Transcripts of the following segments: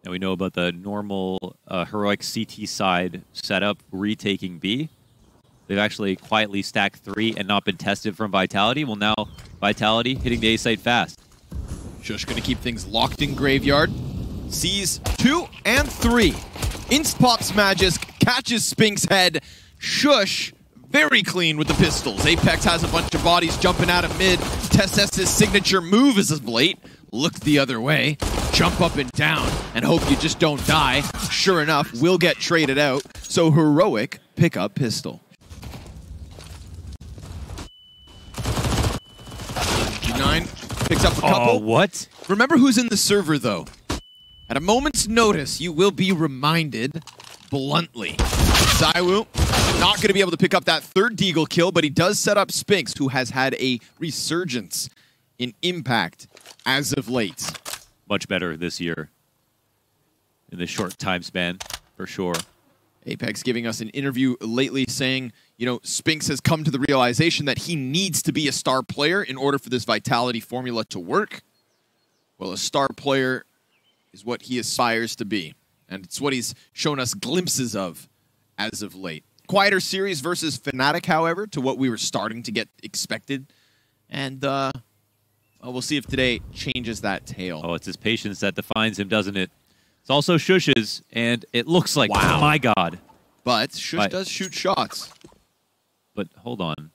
Now we know about the normal heroic CT side setup retaking B. They've actually quietly stacked 3 and not been tested from Vitality. Well, now Vitality hitting the A site fast. Shush gonna keep things locked in Graveyard. Sees 2 and 3. Inst pops Magisk, catches Spink's head. Shush, very clean with the pistols. Apex has a bunch of bodies jumping out of mid. TeSS's signature move is of late. Look the other way, jump up and down, and hope you just don't die. Sure enough, we'll get traded out. So Heroic pick up pistol. G9 picks up a couple. Oh, what? Remember who's in the server, though. At a moment's notice, you will be reminded bluntly. ZywOo not going to be able to pick up that third Deagle kill, but he does set up Spinks, who has had a resurgence in impact as of late. Much better this year in this short time span, for sure. Apex giving us an interview lately saying, you know, Spinks has come to the realization that he needs to be a star player in order for this Vitality formula to work. Well, a star player is what he aspires to be, and it's what he's shown us glimpses of as of late. Quieter series versus Fnatic, however, to what we were starting to get expected. And well, we'll see if today changes that tale. Oh, it's his patience that defines him, doesn't it? It's also Shush's, and it looks like, wow. Oh my god. But Shush does shoot shots. But hold on.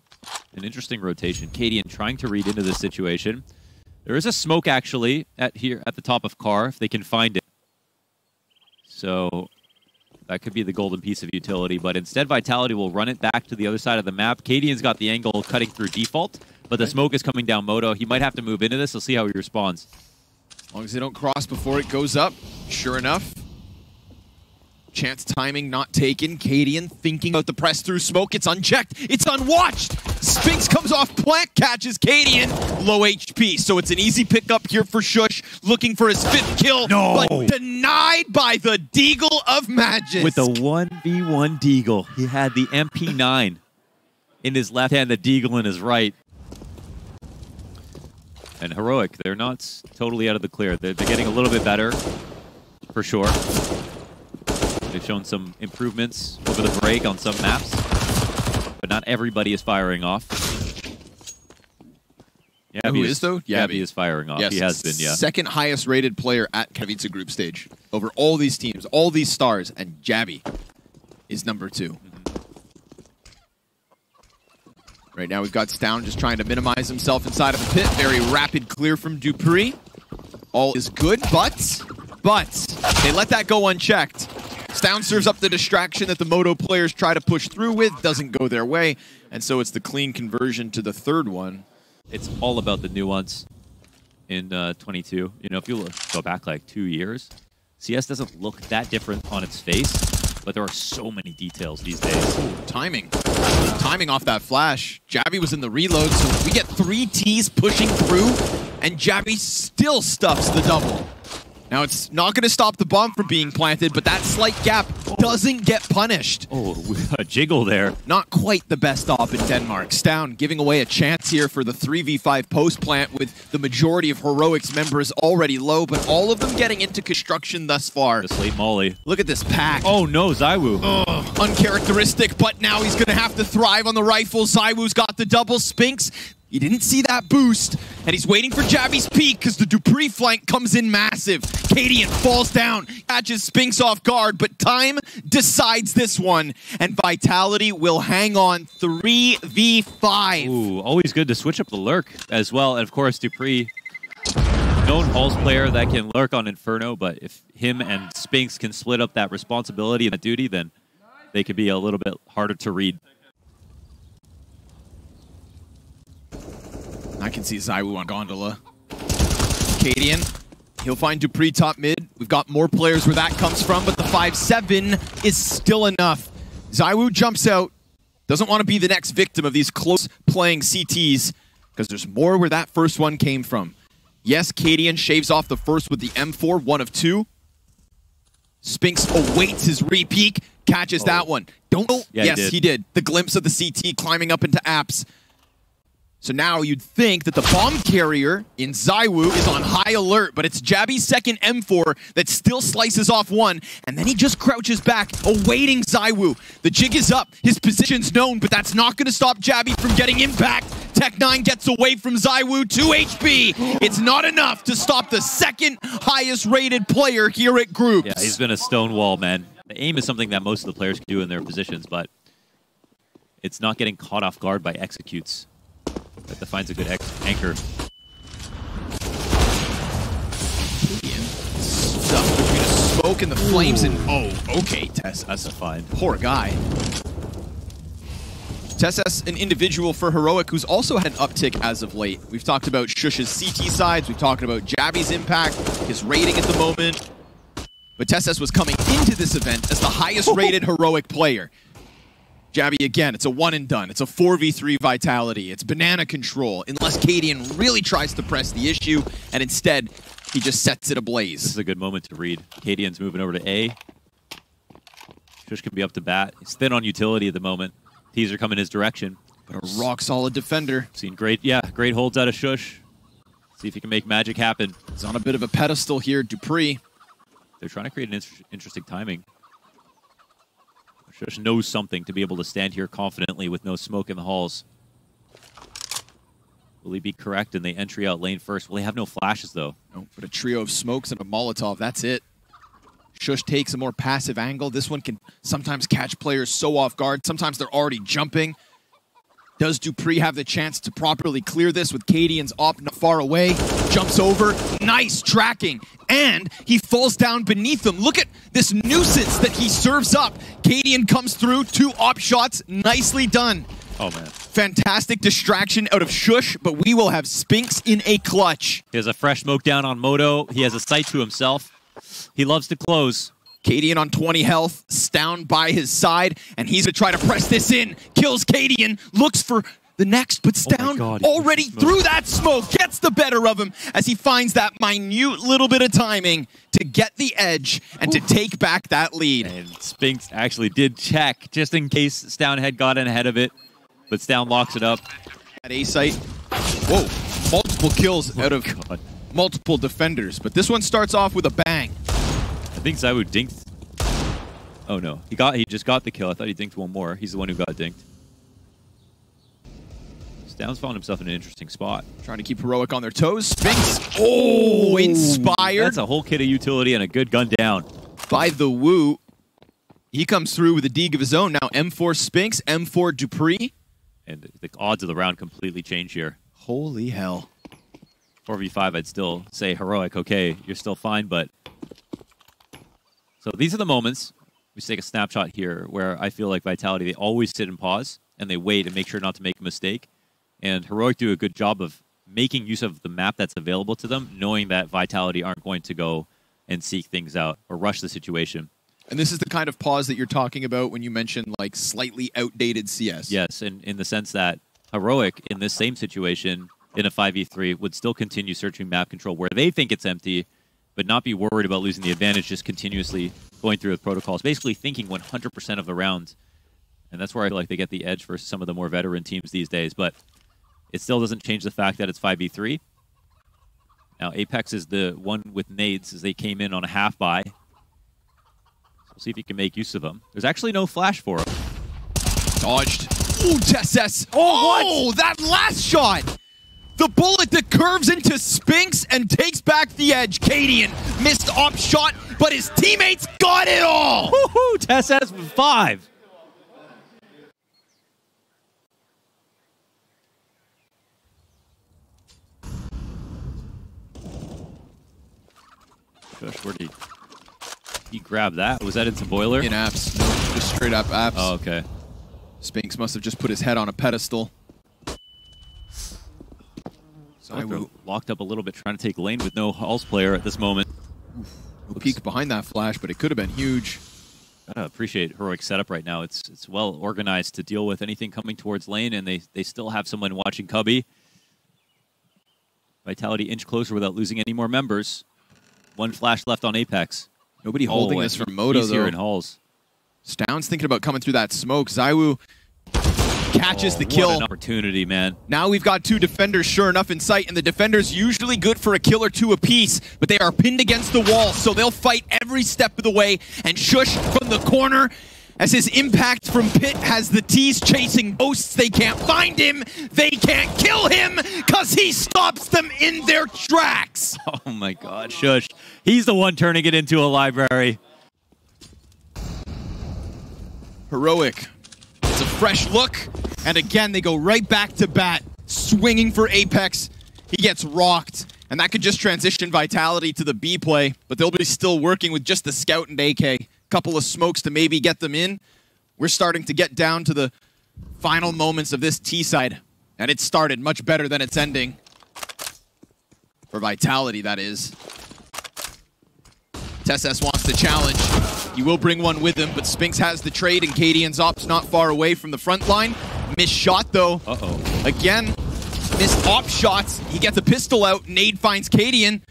An interesting rotation. Cadian trying to read into this situation. There is a smoke, actually, at the top of Car, if they can find it. So that could be the golden piece of utility. But instead, Vitality will run it back to the other side of the map. Cadian's got the angle cutting through default, but the smoke is coming down Moto. He might have to move into this. We'll see how he responds. As long as they don't cross before it goes up. Sure enough. Chance timing not taken. Cadian thinking about the press through smoke. It's unchecked. It's unwatched. Spinks comes off plant, catches Cadian. Low HP, so it's an easy pickup here for Shush. Looking for his 5th kill, but denied by the Deagle of Magisk. With the 1v1 Deagle, he had the MP9 in his left hand, the Deagle in his right. And Heroic, they're not totally out of the clear. They're getting a little bit better, for sure. They've shown some improvements over the break on some maps, but not everybody is firing off. Yeah, who is though? Yabby is firing off. Yes, he has been, yeah. Second highest rated player at Katowice group stage over all these teams, all these stars, and Jabby is number 2. Right now we've got Stown just trying to minimize himself inside of the pit. Very rapid clear from Dupree. All is good, but they let that go unchecked. Stown serves up the distraction that the Moto players try to push through with, doesn't go their way, and so it's the clean conversion to the third one. It's all about the nuance in 22. You know, if you go back like 2 years, CS doesn't look that different on its face, but there are so many details these days. Ooh, timing off that flash. Jabby was in the reload, so we get 3 Ts pushing through, and Jabby still stuffs the double. Now, it's not going to stop the bomb from being planted, but that slight gap doesn't get punished. Oh, a jiggle there. Not quite the best op in Denmark. Stown giving away a chance here for the 3v5 post-plant with the majority of Heroic's members already low, but all of them getting into construction thus far. Just late molly. Look at this pack. Oh no, ZywOo. Uncharacteristic, but now he's going to have to thrive on the rifle. ZywOo's got the double. Spinks, he didn't see that boost, and he's waiting for Jabby's peek because the Dupree flank comes in massive. Cadian falls down, catches Spinks off guard, but time decides this one, and Vitality will hang on 3v5. Ooh, always good to switch up the lurk as well. And of course, Dupree, known Pulse player that can lurk on Inferno, but if him and Spinks can split up that responsibility and that duty, then they could be a little bit harder to read. I can see ZywOo on Gondola. Cadian, he'll find Dupree top mid. We've got more players where that comes from, but the 5-7 is still enough. ZywOo jumps out, doesn't want to be the next victim of these close-playing CTs, because there's more where that first one came from. Yes, Cadian shaves off the first with the M4, 1 of 2. Spinks awaits his re-peek, catches that one. Don't. Yeah, yes, he did. The glimpse of the CT climbing up into apps. So now you'd think that the bomb carrier in ZywOo is on high alert, but it's Jabby's second M4 that still slices off one, and then he just crouches back, awaiting ZywOo. The jig is up, his position's known, but that's not going to stop Jabby from getting impact. Tech9 gets away from ZywOo, 2 HP. It's not enough to stop the second highest rated player here at Groups. Yeah, he's been a stonewall, man. The aim is something that most of the players can do in their positions, but it's not getting caught off guard by executes. That defines a good anchor. Stuff between the smoke and the flames. And oh, okay, Tess, that's a fine. Poor guy. Tess, an individual for Heroic who's also had an uptick as of late. We've talked about Shush's CT sides. We've talked about Jabby's impact, his rating at the moment. But Tess was coming into this event as the highest rated Heroic player. Jabby, again, it's a one and done. It's a 4v3 vitality. It's banana control, unless Cadian really tries to press the issue, and instead, he just sets it ablaze. This is a good moment to read. Cadian's moving over to A. Shush can be up to bat. He's thin on utility at the moment. Teaser coming his direction. But a rock-solid defender. Seen great holds out of Shush. See if he can make magic happen. He's on a bit of a pedestal here, Dupree. They're trying to create an interesting timing. Shush knows something to be able to stand here confidently with no smoke in the halls. Will he be correct in the entry out lane first? Will he have no flashes, though? No, but a trio of smokes and a Molotov, that's it. Shush takes a more passive angle. This one can sometimes catch players so off guard. Sometimes they're already jumping. Does Dupree have the chance to properly clear this with Cadian's op not far away? Jumps over. Nice tracking. And he falls down beneath him. Look at this nuisance that he serves up. Cadian comes through. 2 op shots. Nicely done. Oh, man. Fantastic distraction out of Shush, but we will have Spinks in a clutch. He has a fresh smoke down on Moto. He has a sight to himself. He loves to close. Cadian on 20 health, Stown by his side, and he's going to try to press this in. Kills Cadian, looks for the next, but Stown already through that smoke, gets the better of him as he finds that minute little bit of timing to get the edge and to take back that lead. And Spinks actually did check, just in case Stown had gotten ahead of it, but Stown locks it up. At A site, whoa, multiple kills out of multiple defenders, but this one starts off with a bang. I think ZywOo dinked. Oh no, he just got the kill. I thought he dinked one more. He's the one who got dinked. Stown's found himself in an interesting spot. Trying to keep Heroic on their toes. Spinks. Oh, inspired. That's a whole kit of utility and a good gun down. By the Woo. He comes through with a dig of his own. Now M4 Spinks, M4 Dupree. And the odds of the round completely change here. Holy hell. 4v5, I'd still say Heroic, okay, you're still fine, but... So these are the moments, we take a snapshot here, where I feel like Vitality, they always sit and pause, and they wait and make sure not to make a mistake. And Heroic do a good job of making use of the map that's available to them, knowing that Vitality aren't going to go and seek things out or rush the situation. And this is the kind of pause that you're talking about when you mention like slightly outdated CS. Yes, and in the sense that Heroic, in this same situation, in a 5v3, would still continue searching map control where they think it's empty, but not be worried about losing the advantage, just continuously going through the protocols, basically thinking 100% of the rounds. And that's where I feel like they get the edge versus some of the more veteran teams these days. But it still doesn't change the fact that it's 5v3. Now, Apex is the one with nades as they came in on a half buy. So we'll see if he can make use of them. There's actually no flash for him. Dodged. Ooh, Tess. Oh, that last shot! The bullet that curves into Spinks and takes back the edge. Cadian missed op shot, but his teammates got it all! Woohoo! Tess has 5. Gosh, where did he grab that? Was that into boiler? In apps. No, just straight up apps. Oh, okay. Spinks must have just put his head on a pedestal. ZywOo locked up a little bit, trying to take lane with no Halls player at this moment. No peek behind that flash, but it could have been huge. Gotta appreciate Heroic setup right now. It's well organized to deal with anything coming towards lane, and they still have someone watching Cubby. Vitality inch closer without losing any more members. One flash left on Apex. Nobody holding this from Moto, he's though. Here in Halls. Stown's thinking about coming through that smoke. ZywOo catches the kill. What an opportunity, man. Now we've got two defenders sure enough in sight, and the defenders usually good for a kill or two apiece, but they are pinned against the wall, so they'll fight every step of the way. And Shush from the corner, as his impact from Pit has the T's chasing ghosts. They can't find him, they can't kill him, because he stops them in their tracks. Oh my god, Shush. He's the one turning it into a library. Heroic. It's a fresh look, and again they go right back to bat, swinging for Apex. He gets rocked, and that could just transition Vitality to the B play, but they'll be still working with just the Scout and AK. Couple of smokes to maybe get them in. We're starting to get down to the final moments of this T side, and it started much better than it's ending. For Vitality, that is. TeSS wants the challenge. He will bring one with him, but Spinks has the trade, and Cadian's op's not far away from the front line. Missed shot, though. Uh-oh. Again, missed op shots. He gets a pistol out. Nade finds Cadian.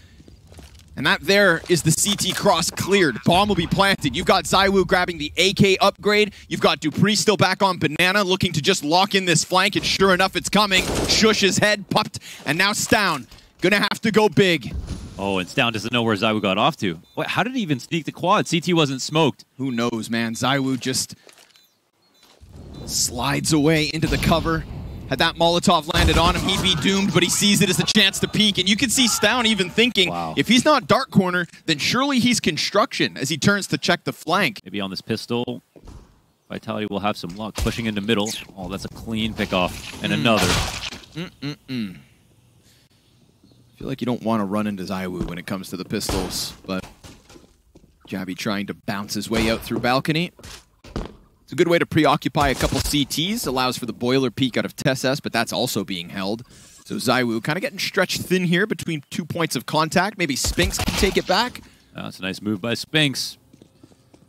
And that there is the CT cross cleared. Bomb will be planted. You've got ZywOo grabbing the AK upgrade. You've got Dupree still back on Banana, looking to just lock in this flank, and sure enough, it's coming. Shush's head popped, and now Stown gonna have to go big. Oh, and Stown doesn't know where ZywOo got off to. What, how did he even sneak the quad? CT wasn't smoked. Who knows, man? ZywOo just slides away into the cover. Had that Molotov landed on him, he'd be doomed, but he sees it as a chance to peek. And you can see Stown even thinking, wow, if he's not dark corner, then surely he's construction as he turns to check the flank. Maybe on this pistol, Vitality will have some luck. Pushing into middle. Oh, that's a clean pickoff. And another. I feel like you don't want to run into ZywOo when it comes to the pistols, but Jabby trying to bounce his way out through balcony. It's a good way to preoccupy a couple CTs, allows for the boiler peek out of TeSS, but that's also being held. So ZywOo kind of getting stretched thin here between 2 points of contact. Maybe Spinks can take it back. That's a nice move by Spinks.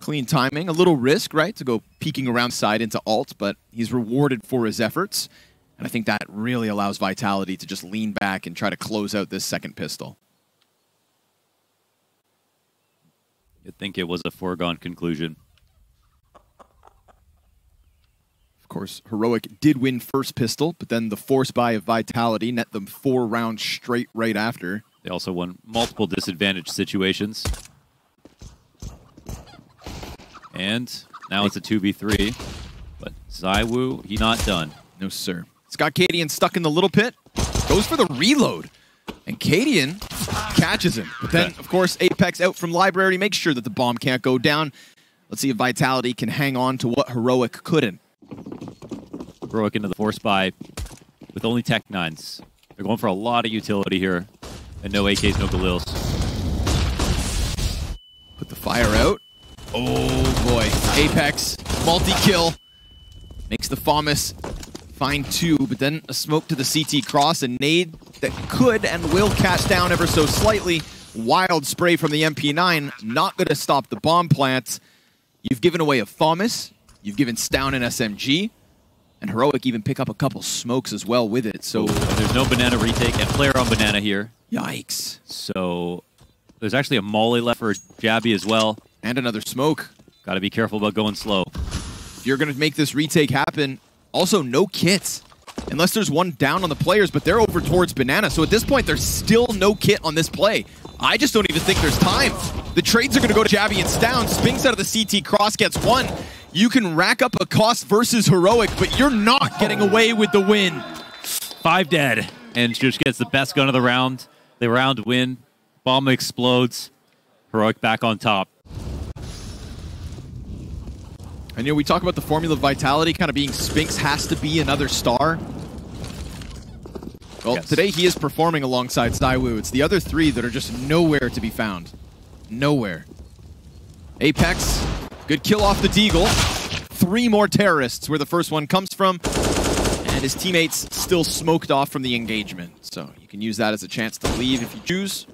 Clean timing, a little risk, right, to go peeking around side into alt, but he's rewarded for his efforts. And I think that really allows Vitality to just lean back and try to close out this second pistol. You'd think it was a foregone conclusion. Of course, Heroic did win first pistol, but then the force buy of Vitality net them 4 rounds straight right after. They also won multiple disadvantage situations. And now it's a 2v3. But ZywOo, he not done. No, sir. It's got Cadian stuck in the little pit. Goes for the reload. And Cadian catches him. But then, of course, Apex out from Library makes sure that the bomb can't go down. Let's see if Vitality can hang on to what Heroic couldn't. Heroic into the force buy with only Tech 9s. They're going for a lot of utility here. And no AKs, no Galils. Put the fire out. Oh boy. Apex, multi-kill. Makes the FAMAS find 2, but then a smoke to the CT cross, a nade that could and will catch down ever so slightly. Wild spray from the MP9, not going to stop the bomb plants. You've given away a FAMAS. You've given Stown an SMG. And Heroic even pick up a couple smokes as well with it. So there's no Banana retake and flare on Banana here. Yikes. So there's actually a molly left for Jabby as well. And another smoke. Got to be careful about going slow. If you're going to make this retake happen, also no kits. Unless there's one down on the players, but they're over towards Banana. So at this point, there's still no kit on this play. I just don't even think there's time. The trades are going to go to Jabby and Stown. Spinks out of the CT cross gets 1. You can rack up a cost versus Heroic, but you're not getting away with the win. 5 dead. And just gets the best gun of the round. The round win. Bomb explodes. Heroic back on top. And you know, we talk about the formula of Vitality kind of being Spinks has to be another star. Well, yes. Today he is performing alongside ZywOo. It's the other 3 that are just nowhere to be found. Nowhere. Apex, good kill off the Deagle. 3 more terrorists where the first one comes from. And his teammates still smoked off from the engagement. So you can use that as a chance to leave if you choose.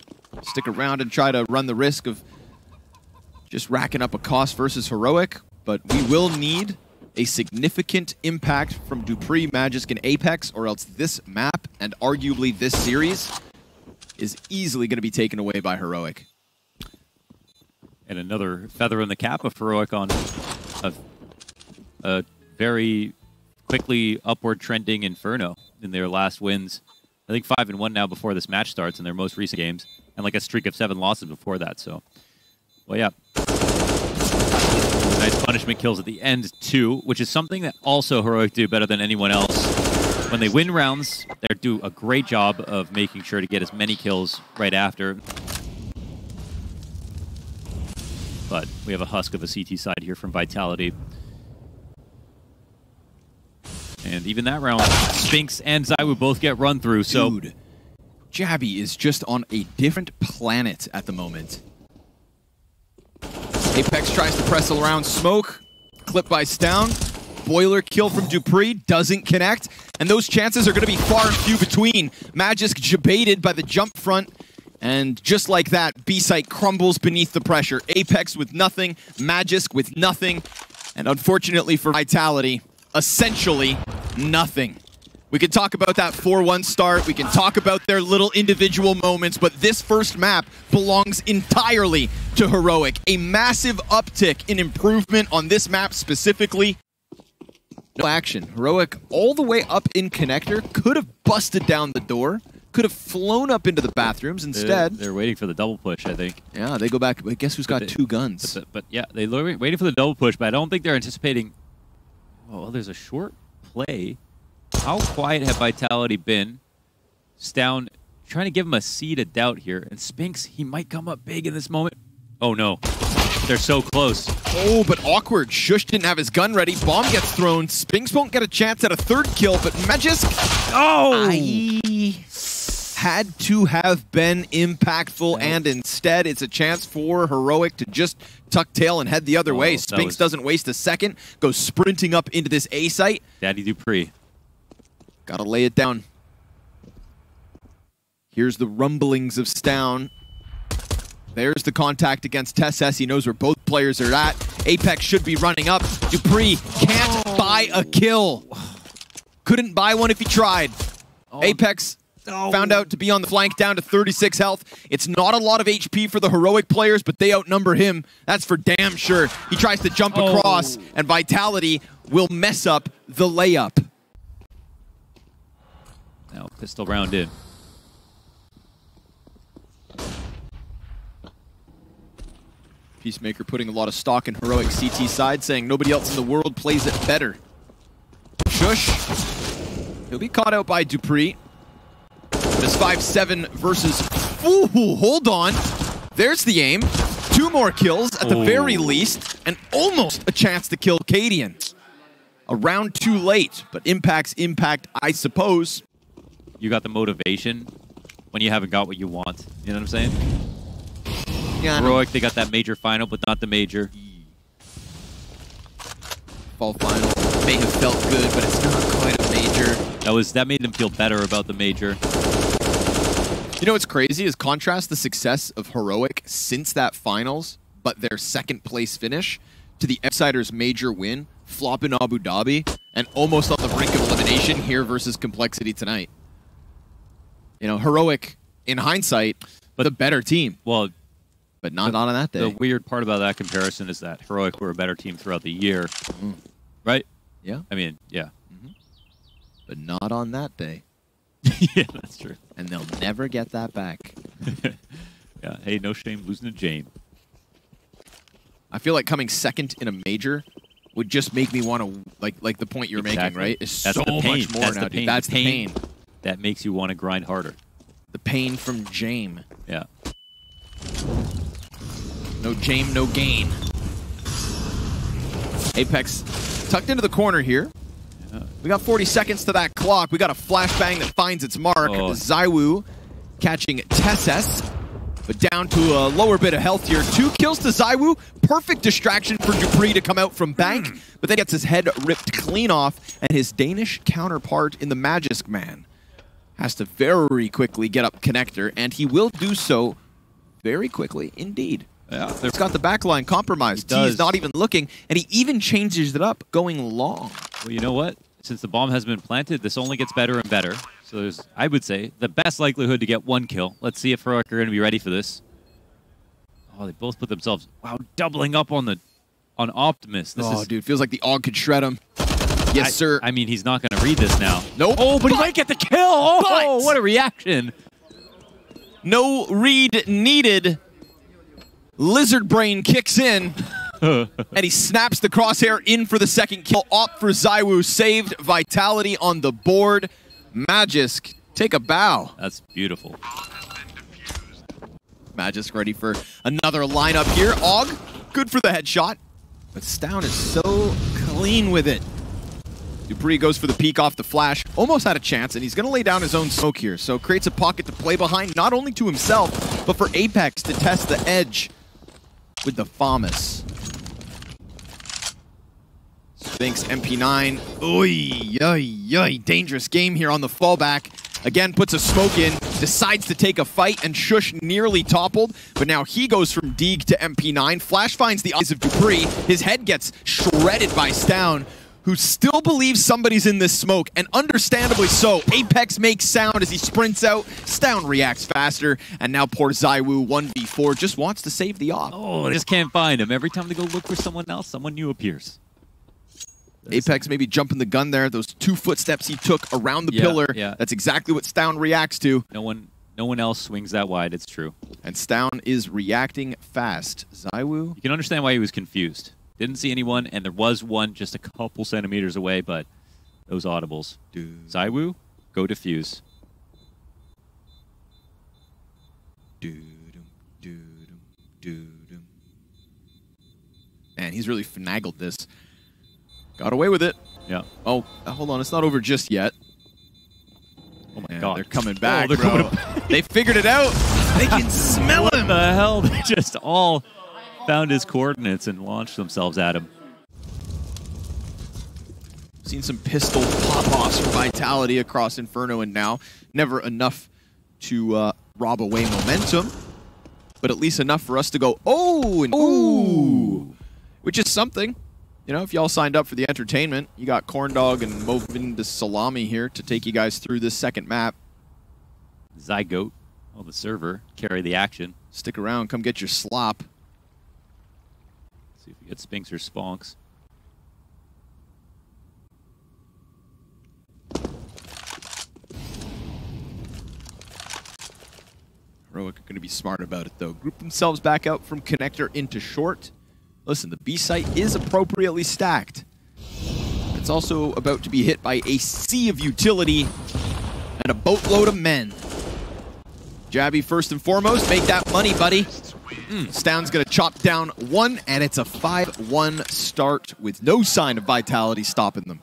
Stick around and try to run the risk of just racking up a cost versus Heroic. But we will need a significant impact from Dupree, Magisk, and Apex, or else this map, and arguably this series, is easily going to be taken away by Heroic. And another feather in the cap of Heroic on a very quickly upward trending Inferno in their last wins. I think 5-1 now before this match starts in their most recent games, and like a streak of 7 losses before that. So, well, yeah. Nice punishment kills at the end, too, which is something that also Heroic do better than anyone else. When they win rounds, they do a great job of making sure to get as many kills right after. But we have a husk of a CT side here from Vitality. And even that round, Spinks and Zywoo both get run through, so... Dude, Jabby is just on a different planet at the moment. Apex tries to press around smoke, clipped by Stown. Boiler kill from Dupree, doesn't connect. And those chances are going to be far and few between. Magisk jebaited by the jump front. And just like that, B-Site crumbles beneath the pressure. Apex with nothing, Magisk with nothing. And unfortunately for Vitality, essentially nothing. We can talk about that 4-1 start. We can talk about their little individual moments, but this first map belongs entirely to Heroic. A massive uptick in improvement on this map specifically. No action. Heroic all the way up in connector. Could have busted down the door. Could have flown up into the bathrooms. Instead, they're waiting for the double push, I think. Yeah, they go back. But guess who's got 2 guns? But yeah, they're waiting for the double push, but I don't think they're anticipating... Oh, well, there's a short play. How quiet have Vitality been? Stown trying to give him a seed of doubt here. And Spinks, he might come up big in this moment. Oh, no. They're so close. Oh, but awkward. Shush didn't have his gun ready. Bomb gets thrown. Spinks won't get a chance at a 3rd kill, but Magisk... Oh! Had to have been impactful, and instead it's a chance for Heroic to just tuck tail and head the other way. Spinks doesn't waste a second, goes sprinting up into this A site. Daddy Dupree. Gotta lay it down. Here's the rumblings of Stown. There's the contact against TSS. He knows where both players are at. Apex should be running up. Dupree can't buy a kill. Couldn't buy one if he tried. Apex found out to be on the flank, down to 36 health. It's not a lot of HP for the Heroic players, but they outnumber him. That's for damn sure. He tries to jump across, and Vitality will mess up the layup. Now, pistol round in. Peacemaker putting a lot of stock in Heroic CT side, saying nobody else in the world plays it better. Shush. He'll be caught out by Dupree. This 5-7 versus... Ooh, hold on. There's the aim. 2 more kills at the very least, and almost a chance to kill Cadian. A round too late, but impact's impact, I suppose. You got the motivation when you haven't got what you want. You know what I'm saying? Yeah. Heroic, they got that major final, but not the major. Fall final may have felt good, but it's not quite a major. That made them feel better about the major. You know what's crazy is contrast the success of Heroic since that finals, but their 2nd place finish, to the Outsiders major win, flop in Abu Dhabi, and almost on the brink of elimination here versus Complexity tonight. You know, Heroic, in hindsight, but the better team. Well, but not on that day. The weird part about that comparison is that Heroic were a better team throughout the year. Right? Yeah. I mean, yeah. But not on that day. Yeah, that's true. And they'll never get that back. Yeah, hey, no shame losing to Jane. I feel like coming 2nd in a major would just make me want to, like the point you're making, right? It's that's so the pain. much more That's now, the pain. dude. That's the pain. That makes you want to grind harder. The pain from Jame. Yeah. No Jame, no gain. Apex tucked into the corner here. Yeah. We got 40 seconds to that clock. We got a flashbang that finds its mark. Zywoo catching TSS, but down to a lower bit of health here. 2 kills to Zywoo. Perfect distraction for Dupree to come out from bank, but then gets his head ripped clean off, and his Danish counterpart in the Magisk man has to very quickly get up connector, and he will do so very quickly indeed. Yeah, he's got the backline compromised. He's not even looking, and he even changes it up going long. Well, you know what? Since the bomb has been planted, this only gets better and better. So there's, I would say, the best likelihood to get 1 kill. Let's see if Heroic are going to be ready for this. Oh, they both put themselves, wow, doubling up on Optimus. This is, dude, feels like the AUG could shred him. Yes, sir. I mean, he's not going to read this now. Nope. Oh, but he might get the kill. Oh, what a reaction. No read needed. Lizard Brain kicks in. And he snaps the crosshair in for the second kill. Opt for ZywOo, saved. Vitality on the board. Magisk, take a bow. That's beautiful. Magisk ready for another lineup here. Og, good for the headshot. But Stown is so clean with it. dupreeh goes for the peek off the flash. Almost had a chance, and he's going to lay down his own smoke here. So creates a pocket to play behind, not only to himself, but for Apex to test the edge with the FAMAS. Spinks MP9. Oy, dangerous game here on the fallback. Again, puts a smoke in, decides to take a fight, and Shush nearly toppled. But now he goes from Deeg to MP9. Flash finds the eyes of dupreeh. His head gets shredded by Stown, who still believes somebody's in this smoke, and understandably so. Apex makes sound as he sprints out. Stown reacts faster, and now poor ZywOo, 1v4, just wants to save the off. Oh, they just can't find him. Every time they go look for someone else, someone new appears. Apex maybe jumping the gun there. Those 2 footsteps he took around the pillar. Yeah. That's exactly what Stown reacts to. No one else swings that wide, it's true. And Stown is reacting fast. ZywOo. You can understand why he was confused. Didn't see anyone, and there was one just a couple centimeters away, but those audibles. ZywOo, go defuse. Man, he's really finagled this. Got away with it. Yeah. Oh, hold on. It's not over just yet. Oh my God. They're coming back, they're bro. coming They figured it out. They can smell him. What the hell? They just all found his coordinates and launched themselves at him. Seen some pistol pop-offs for Vitality across Inferno and now. Never enough to rob away momentum, but at least enough for us to go, oh, and ooh, which is something. You know, if y'all signed up for the entertainment, you got Corndog and Movin to Salami here to take you guys through this second map. Zygote, the server, carry the action. Stick around, come get your slop. See if we get Spinks or Sponks. Heroic are going to be smart about it, though. Group themselves back out from connector into short. Listen, the B site is appropriately stacked. It's also about to be hit by a sea of utility and a boatload of men. Jabby, first and foremost, make that money, buddy. Stown's going to chop down one, and it's a 5-1 start with no sign of Vitality stopping them.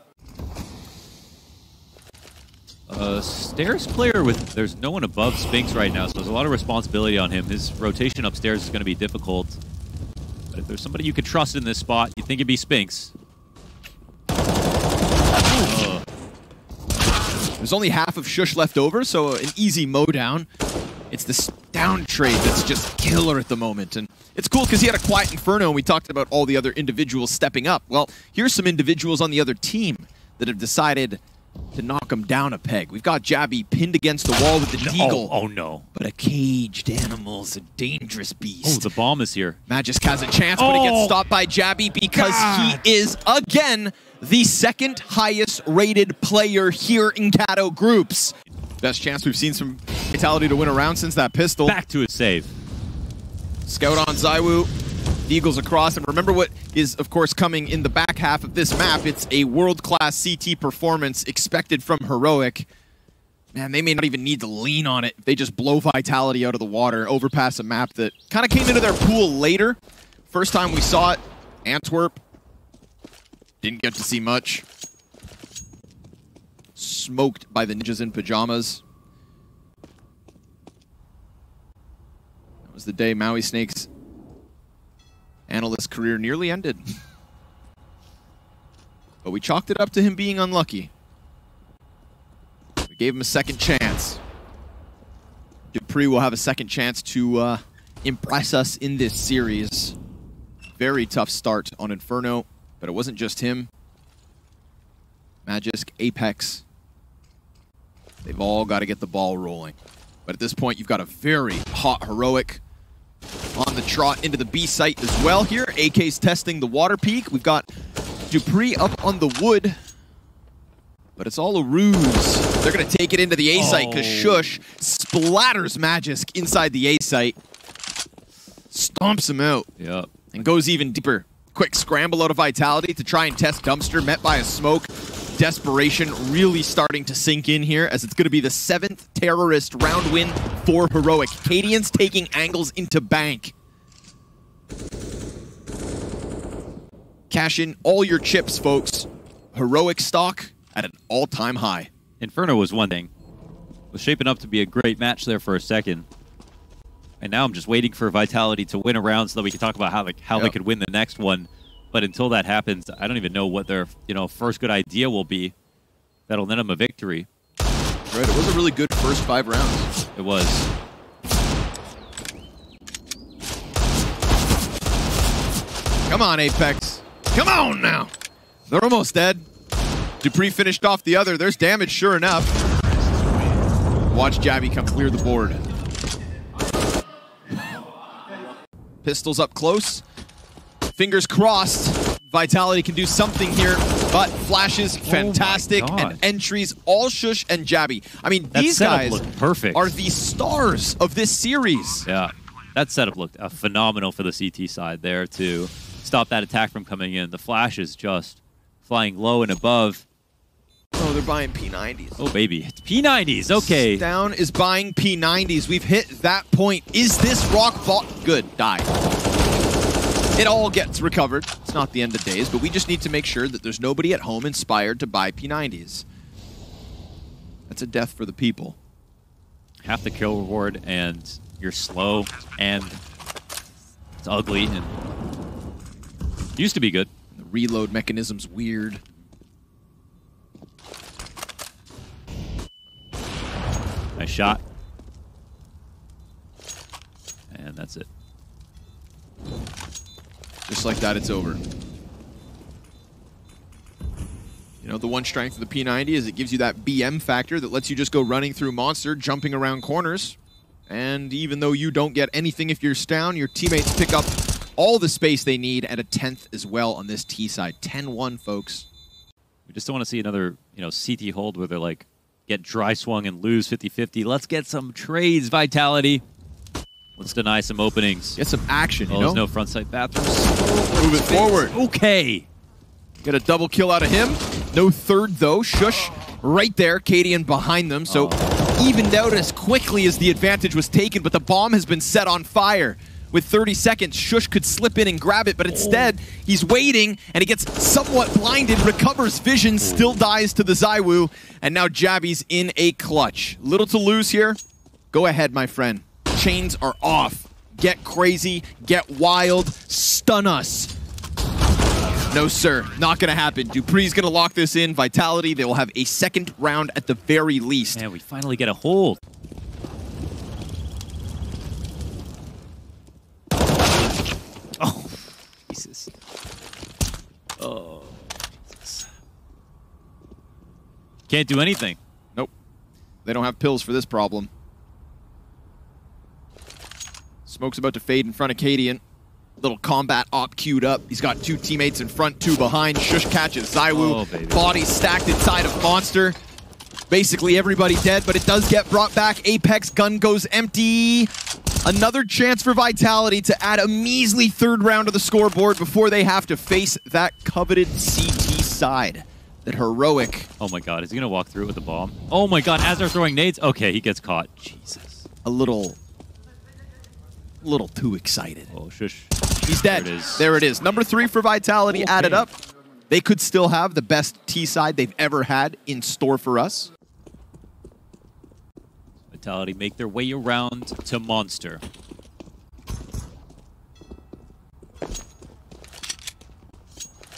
Stairs player with, there's no one above Spinks right now, so there's a lot of responsibility on him. His rotation upstairs is going to be difficult. But if there's somebody you could trust in this spot, you'd think it'd be Spinks. There's only half of Shush left over, so an easy mowdown. It's this down trade that's just killer at the moment. And it's cool because he had a quiet Inferno, and we talked about all the other individuals stepping up. Well, here's some individuals on the other team that have decided to knock him down a peg. We've got Jabby pinned against the wall with the Deagle. Oh no. But a caged animal's a dangerous beast. Oh, the bomb is here. Magisk has a chance, but it gets stopped by Jabby because he is, again, the second highest rated player here in Kato groups. Best chance we've seen some Vitality to win a round since that pistol. Back to his save. Scout on ZywOo. Eagles across, and remember what is, of course, coming in the back half of this map. It's a world-class CT performance expected from Heroic. Man, they may not even need to lean on it. They just blow Vitality out of the water, overpass a map that kind of came into their pool later. First time we saw it, Antwerp. Didn't get to see much. Smoked by the ninjas in pajamas. That was the day Maui Snake's analyst career nearly ended. But we chalked it up to him being unlucky. We gave him a second chance. dupreeh will have a second chance to impress us in this series. Very tough start on Inferno, but it wasn't just him. Magisk, Apex. They've all got to get the ball rolling. But at this point, you've got a very hot Heroic on the trot into the B site as well here. AK's testing the water peak. We've got dupreeh up on the wood. But it's all a ruse. They're going to take it into the A site because Shush splatters Magisk inside the A site. Stomps him out. Yep. And goes even deeper. Quick scramble out of Vitality to try and test Dumpster, met by a smoke. Desperation really starting to sink in here as it's going to be the 7th terrorist round win for Heroic. Cadians taking angles into bank. Cash in all your chips, folks. Heroic stock at an all-time high. Inferno was one thing. It was shaping up to be a great match there for a second. And now I'm just waiting for Vitality to win a round so that we can talk about how they could win the next one. But until that happens, I don't even know what their first good idea will be that'll net them a victory. Right, it was a really good first 5 rounds. It was. Come on, Apex. Come on now. They're almost dead. Dupree finished off the other. There's damage, sure enough. Watch Jabby come clear the board. Pistols up close. Fingers crossed. Vitality can do something here, but flashes, fantastic, and entries, all Shush and Jabby. I mean, these guys are the stars of this series. Yeah, that setup looked phenomenal for the CT side there to stop that attack from coming in. The flash is just flying low and above. Oh, they're buying P90s. Oh, baby. It's P90s. Okay. Down is buying P90s. We've hit that point. Is this rock bottom? Good. Die. It all gets recovered. It's not the end of days, but we just need to make sure that there's nobody at home inspired to buy P90s. That's a death for the people. Half the kill reward, and you're slow, and it's ugly, and used to be good. The reload mechanism's weird. Nice shot. And that's it. Just like that, it's over. You know, the one strength of the P90 is it gives you that BM factor that lets you just go running through Monster, jumping around corners. And even though you don't get anything if you're down, your teammates pick up all the space they need at a 10th as well on this T side. 10-1, folks. We just don't want to see another, CT hold where they're like, get dry swung and lose 50-50. Let's get some trades, Vitality. Let's deny some openings. Get some action, There's no front side bathrooms. Move it forward. Okay. Get a double kill out of him. No third, though. Shush right there. Cadian behind them. So evened out as quickly as the advantage was taken, but the bomb has been set on fire. With 30 seconds, Shush could slip in and grab it, but instead, he's waiting, and he gets somewhat blinded, recovers vision, still dies to the Zywoo, and now Jabby's in a clutch. Little to lose here. Go ahead, my friend. Chains are off. Get crazy, get wild, stun us. No, sir. Not going to happen. Dupree's going to lock this in. Vitality, they will have a second round at the very least. Man, we finally get a hold. Oh, Jesus. Oh, Jesus. Can't do anything. Nope. They don't have pills for this problem. Smoke's about to fade in front of Cadian. Little combat op queued up. He's got 2 teammates in front, 2 behind. Shush catches Zywoo. Body stacked inside of Monster. Basically everybody dead, but it does get brought back. Apex gun goes empty. Another chance for Vitality to add a measly 3rd round of the scoreboard before they have to face that coveted CT side. That Heroic. Oh my god, is he going to walk through it with a bomb? Oh my god, as they're throwing nades? Okay, he gets caught. Jesus. A little too excited. Oh, shush. He's dead. There it is. Number 3 for Vitality added up. They could still have the best T side they've ever had in store for us. Vitality make their way around to Monster. If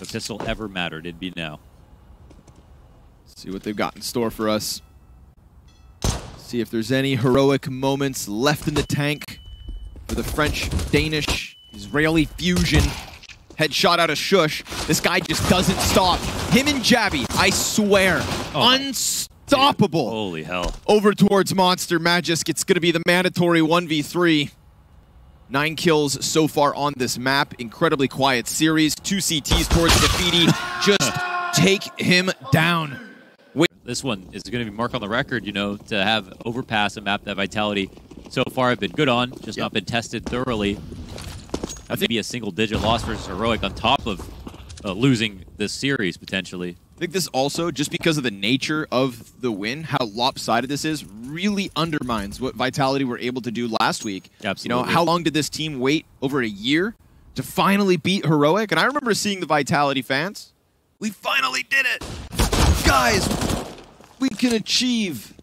a pistol ever mattered, it'd be now. See what they've got in store for us. See if there's any heroic moments left in the tank for the French, Danish, Israeli fusion. Headshot out of Shush. This guy just doesn't stop. Him and Jabby, I swear, unstoppable. Dude, holy hell. Over towards Monster Magisk. It's going to be the mandatory 1v3. 9 kills so far on this map. Incredibly quiet series. 2 CTs towards Graffiti. Just take him down. this one is going to be mark on the record, you know, to have Overpass, a map that Vitality so far have been good on, just not been tested thoroughly. I think maybe a single-digit loss versus Heroic on top of losing this series, potentially. I think this also, just because of the nature of the win, how lopsided this is, really undermines what Vitality were able to do last week. Absolutely. You know, how long did this team wait? Over a year to finally beat Heroic? And I remember seeing the Vitality fans. We finally did it! Guys, we can achieve.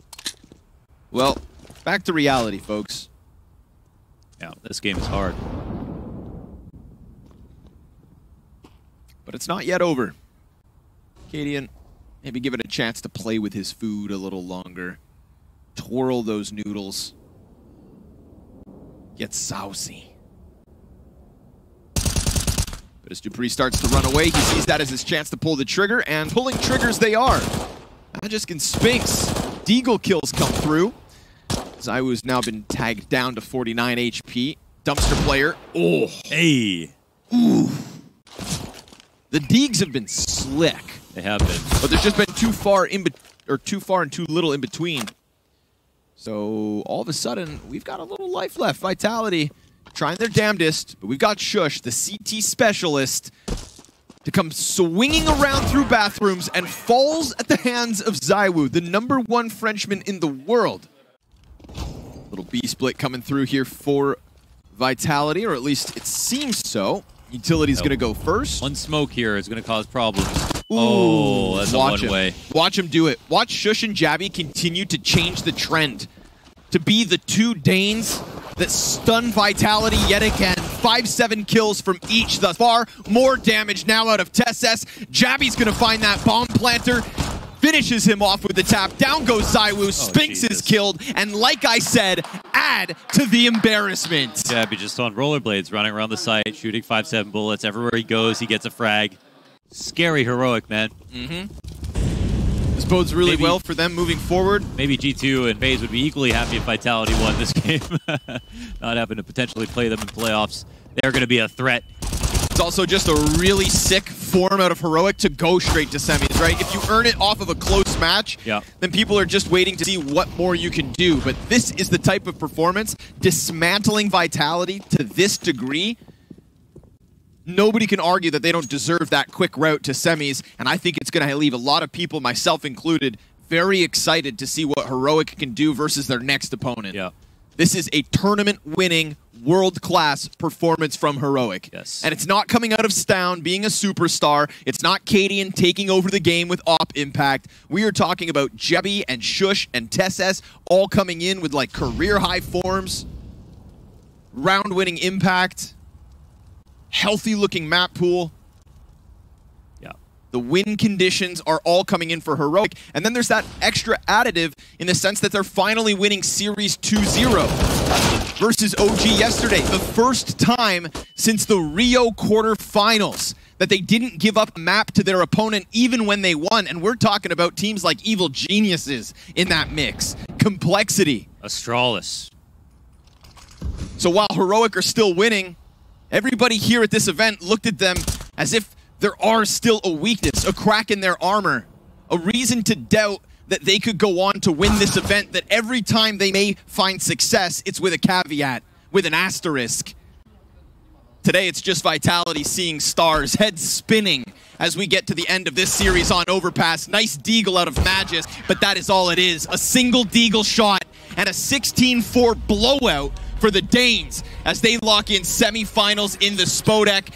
Well, back to reality, folks. Yeah, this game is hard. But it's not yet over. Cadian, maybe give it a chance to play with his food a little longer. Twirl those noodles. Get saucy. But as dupreeh starts to run away, he sees that as his chance to pull the trigger, and pulling triggers they are. Magisk and Spinks. Deagle kills come through. ZywOo's now been tagged down to 49 HP. Dumpster player. Oh. Hey. Ooh. The Deegs have been slick. They have been. But there's just been too far and too little in between. So all of a sudden, we've got a little life left. Vitality trying their damnedest, but we've got Shush, the CT specialist, to come swinging around through bathrooms and falls at the hands of ZywOo, the #1 Frenchman in the world. Little B-split coming through here for Vitality, or at least it seems so. Utility's going to go first. One smoke here is going to cause problems. Ooh, oh, that's a one-way. Watch him do it. Watch Shush and Jabby continue to change the trend. To be the two Danes that stun Vitality yet again. 5-7 kills from each thus far. More damage now out of TeSeS. Jabby's going to find that bomb planter. Finishes him off with the tap. Down goes ZywOo. Spinks is killed. And like I said, add to the embarrassment. Jabby just on rollerblades, running around the site, shooting 5-7 bullets. Everywhere he goes, he gets a frag. Scary Heroic, man. This bodes really well for them moving forward. Maybe G2 and FaZe would be equally happy if Vitality won this game. Not having to potentially play them in playoffs. They're going to be a threat. It's also just a really sick form out of Heroic to go straight to semis, right? If you earn it off of a close match, then people are just waiting to see what more you can do. But this is the type of performance, dismantling Vitality to this degree. Nobody can argue that they don't deserve that quick route to semis, and I think it's going to leave a lot of people, myself included, very excited to see what Heroic can do versus their next opponent. Yeah. This is a tournament-winning, world-class performance from Heroic. Yes. And it's not coming out of Stown being a superstar. It's not Cadian taking over the game with op impact. We are talking about Jebby and Shush and TeSeS all coming in with like career-high forms, round-winning impact, healthy-looking map pool. The win conditions are all coming in for Heroic. And then there's that extra additive in the sense that they're finally winning Series 2-0 versus OG yesterday. The first time since the Rio quarterfinals that they didn't give up a map to their opponent even when they won. And we're talking about teams like Evil Geniuses in that mix. Complexity. Astralis. So while Heroic are still winning, everybody here at this event looked at them as if there are still a weakness, a crack in their armor, a reason to doubt that they could go on to win this event, that every time they may find success, it's with a caveat, with an asterisk. Today, it's just Vitality seeing stars, heads spinning as we get to the end of this series on Overpass. Nice deagle out of Magisk, but that is all it is. A single deagle shot and a 16-4 blowout for the Danes as they lock in semifinals in the Spodek.